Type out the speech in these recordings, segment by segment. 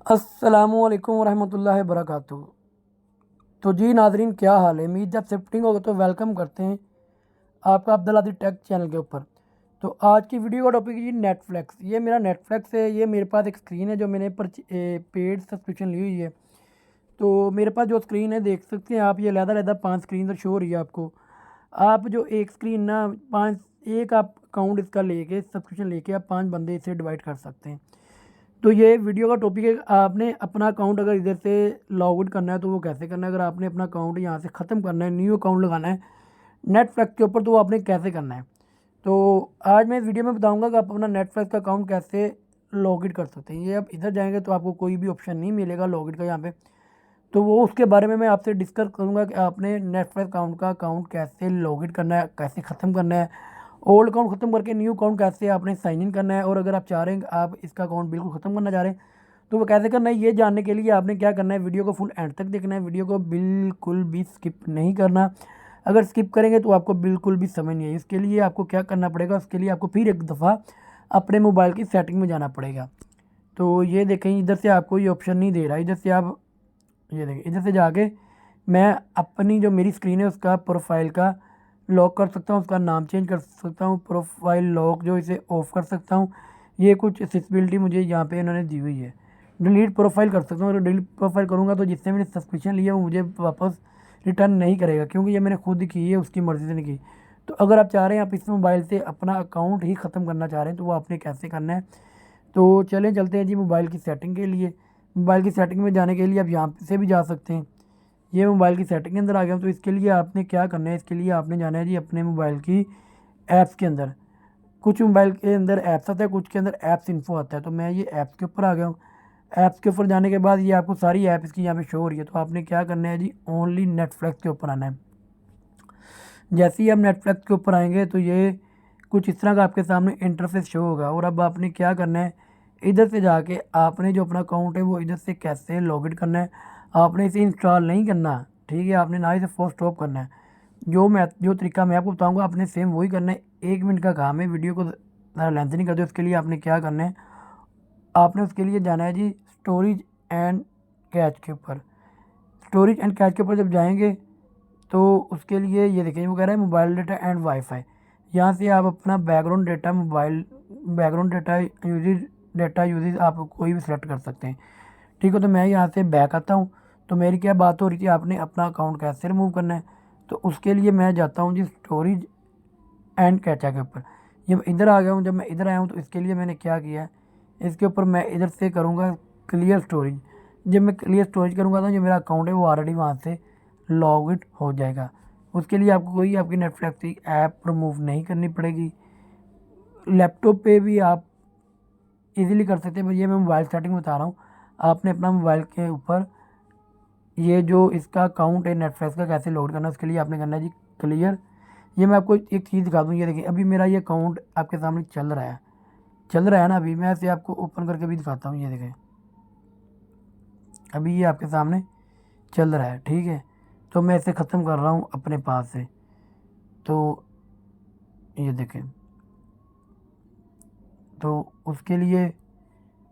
अस्सलामुअलैकुम वरहमतुल्लाहि वबरकातुहू। तो जी नाज़रीन, क्या हाल है? उम्मीद जब शिफ्टिंग होगा तो वेलकम करते हैं आपका अब्दुल आदिल टेक चैनल के ऊपर। तो आज की वीडियो का टॉपिक है जी नेटफ्लिक्स। ये मेरा नेटफ्लिक्स है। ये मेरे पास एक स्क्रीन है जो मैंने पेड सब्सक्रिप्शन ली हुई है। तो मेरे पास जो स्क्रीन है देख सकते हैं आप, ये अलग-अलग 5 स्क्रीन तो शो हो रही है आपको। आप जो एक स्क्रीन ना 5 एक आप अकाउंट इसका लेके सब्सक्रिप्शन लेके आप 5 बंदे इसे डिवाइड कर सकते हैं। तो ये वीडियो का टॉपिक है, आपने अपना अकाउंट अगर इधर से लॉग आउट करना है तो वो कैसे करना है। अगर आपने अपना अकाउंट यहाँ से ख़त्म करना है, न्यू अकाउंट लगाना है नेटफ्लिक्स के ऊपर, तो वो आपने कैसे करना है। तो आज मैं इस वीडियो में बताऊंगा कि आप अपना नेटफ्लिक्स का अकाउंट कैसे लॉग इन कर सकते हैं। ये आप इधर जाएंगे तो आपको कोई भी ऑप्शन नहीं मिलेगा लॉग इन का यहाँ पे। तो वो उसके बारे में मैं आपसे डिस्कस करूँगा कि आपने नेटफ्लिक्स अकाउंट का अकाउंट कैसे लॉग इन करना है, कैसे ख़त्म करना है, ओल्ड अकाउंट ख़त्म करके न्यू अकाउंट कैसे आपने साइन इन करना है, और अगर आप चाह रहे हैं कि आप इसका अकाउंट बिल्कुल ख़त्म करना चाह रहे हैं तो वो कैसे करना है। ये जानने के लिए आपने क्या करना है, वीडियो को फुल एंड तक देखना है। वीडियो को बिल्कुल भी स्किप नहीं करना। अगर स्किप करेंगे तो आपको बिल्कुल भी समझ नहीं है। इसके लिए आपको क्या करना पड़ेगा, उसके लिए आपको फिर एक दफ़ा अपने मोबाइल की सेटिंग में जाना पड़ेगा। तो ये देखें, इधर से आपको ये ऑप्शन नहीं दे रहा। इधर से आप ये देखिए, इधर से जाके मैं अपनी जो मेरी स्क्रीन है उसका प्रोफाइल का लॉक कर सकता हूँ, उसका नाम चेंज कर सकता हूँ, प्रोफाइल लॉक जो इसे ऑफ़ कर सकता हूँ। ये कुछ एक्सेसिबिलिटी मुझे यहाँ पे इन्होंने दी हुई है। डिलीट प्रोफाइल कर सकता हूँ। अगर डिलीट प्रोफाइल करूँगा तो जिससे मैंने सब्सक्रिप्शन लिया वो मुझे वापस रिटर्न नहीं करेगा, क्योंकि ये मैंने खुद की है, उसकी मर्ज़ी से नहीं की। तो अगर आप चाह रहे हैं आप इस मोबाइल से अपना अकाउंट ही ख़त्म करना चाह रहे हैं तो वो आपने कैसे करना है। तो चलें चलते हैं जी मोबाइल की सेटिंग के लिए। मोबाइल की सेटिंग में जाने के लिए आप यहाँ से भी जा सकते हैं। ये मोबाइल की सेटिंग के अंदर आ गया हूँ। तो इसके लिए आपने क्या करना है, इसके लिए आपने जाना है जी अपने मोबाइल की ऐप्स के अंदर। कुछ मोबाइल के अंदर ऐप्स आता है, कुछ के अंदर ऐप्स इन्फो आता है। तो मैं ये ऐप्स के ऊपर आ गया हूँ। ऐप्स के ऊपर जाने के बाद ये आपको सारी ऐप इसकी यहाँ पे शो हो रही है। तो आपने क्या करना है जी, ओनली नेटफ्लिक्स के ऊपर आना है। जैसे ही आप नेटफ्लिक्स के ऊपर आएंगे तो ये कुछ इस तरह का आपके सामने इंटरफेस शो होगा। और अब आपने क्या करना है, इधर से जाके आपने जो अपना अकाउंट है वो इधर से कैसे लॉगिन करना है। आपने इसे इंस्टॉल नहीं करना, ठीक है, आपने ना इसे फोर्स स्टॉप करना है। जो तरीका मैं आपको बताऊंगा आपने सेम वही करना है। 1 मिनट का काम है, वीडियो को ज़्यादा लेंथ नहीं करते। उसके लिए आपने क्या करना है, आपने उसके लिए जाना है जी स्टोरेज एंड कैच के ऊपर। स्टोरेज एंड कैच के ऊपर जब जाएंगे तो उसके लिए ये देखें वो कह रहा है मोबाइल डेटा एंड वाईफाई। यहाँ से आप अपना बैकग्राउंड डेटा यूजेज आप कोई भी सिलेक्ट कर सकते हैं। ठीक है, तो मैं यहाँ से बैक आता हूँ। तो मेरी क्या बात हो रही थी, आपने अपना अकाउंट कैसे रिमूव करना है। तो उसके लिए मैं जाता हूँ जी स्टोरेज एंड कैचा के ऊपर। ये मैं इधर आ गया हूँ। जब मैं इधर आया हूँ तो इसके लिए मैंने क्या किया है, इसके ऊपर मैं इधर से करूँगा क्लियर स्टोरेज। जब मैं क्लियर स्टोरेज करूँगा तो जो मेरा अकाउंट है वो ऑलरेडी वहाँ से लॉग इन हो जाएगा। उसके लिए आपको कोई आपकी नेटफ्लिक्स की ऐप रिमूव नहीं करनी पड़ेगी। लैपटॉप पे भी आप इजीली कर सकते हैं। ये मैं मोबाइल सेटिंग बता रहा हूँ। आपने अपना मोबाइल के ऊपर ये जो इसका अकाउंट है नेटफ्लिक्स का कैसे लोड करना है, उसके लिए आपने करना है जी क्लियर। ये मैं आपको एक चीज़ दिखा दूँ। ये देखिए, अभी मेरा ये अकाउंट आपके सामने चल रहा है ना। अभी मैं इसे आपको ओपन करके भी दिखाता हूँ। ये देखें, अभी ये आपके सामने चल रहा है, ठीक है। तो मैं इसे ख़त्म कर रहा हूँ अपने पास से। तो ये देखें, तो उसके लिए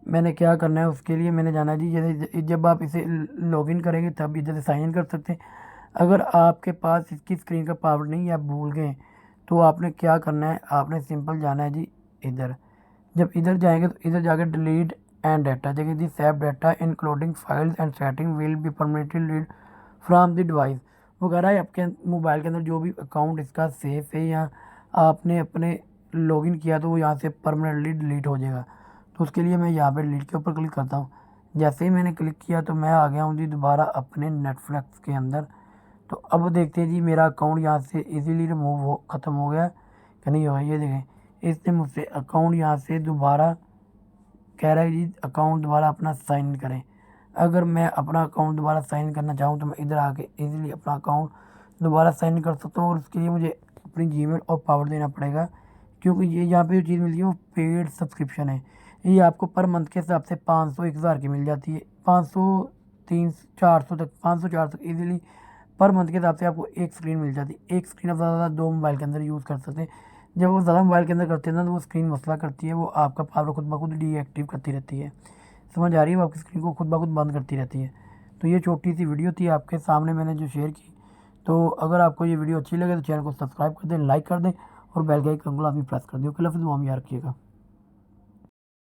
मैंने क्या करना है, उसके लिए मैंने जाना है जी, जैसे जब आप इसे लॉगिन करेंगे तब इधर से साइन इन कर सकते हैं। अगर आपके पास इसकी स्क्रीन का पावर नहीं है, आप भूल गए, तो आपने क्या करना है, आपने सिंपल जाना है जी इधर। जब इधर जाएंगे तो इधर जाके डिलीट एंड डाटा जगह जी save data including files and setting will be permanently delete from the device. वो कह रहा है आपके मोबाइल के अंदर जो भी अकाउंट इसका सेफ है या आपने अपने लॉगिन किया तो वो यहाँ से परमानेंटली डिलीट हो जाएगा। तो उसके लिए मैं यहाँ पे डिलीट के ऊपर क्लिक करता हूँ। जैसे ही मैंने क्लिक किया तो मैं आ गया हूँ जी दोबारा अपने नेटफ्लिक्स के अंदर। तो अब देखते हैं जी मेरा अकाउंट यहाँ से इजीली रिमूव हो ख़त्म हो गया कि नहीं हुआ। ये देखें, इसने मुझसे अकाउंट यहाँ से दोबारा कह रहा है जी अकाउंट दोबारा अपना साइन इन करें। अगर मैं अपना अकाउंट दोबारा साइन इन करना चाहूँ तो मैं इधर आके इजीली अपना अकाउंट दोबारा साइन इन कर सकता हूँ। और उसके लिए मुझे अपनी जीमेल और पावर देना पड़ेगा, क्योंकि ये यहाँ पे जो चीज़ मिलती है वो पेड सब्सक्रिप्शन है। ये आपको पर मंथ के हिसाब से 500 1000 की मिल जाती है। 500 300 400 तक, 500 400 ईजिली पर मंथ के हिसाब से आपको एक स्क्रीन मिल जाती है। एक स्क्रीन आप ज़्यादा से ज़्यादा 2 मोबाइल के अंदर यूज़ कर सकते हैं। जब वो ज़्यादा मोबाइल के अंदर करते हैं ना तो वो स्क्रीन मसला करती है, वो आपका पावर खुद ब खुद डीएक्टिव करती रहती है। समझ आ रही है, वो आपकी स्क्रीन को खुद ब खुद बंद करती रहती है। तो ये छोटी सी वीडियो थी आपके सामने मैंने जो शेयर की। तो अगर आपको ये वीडियो अच्छी लगे तो चैनल को सब्सक्राइब कर दें, लाइक कर दें और बेल के आइकन को लाजमी प्रेस कर दें। ओके, लफ्ज़ दुआ में याद रखिएगा।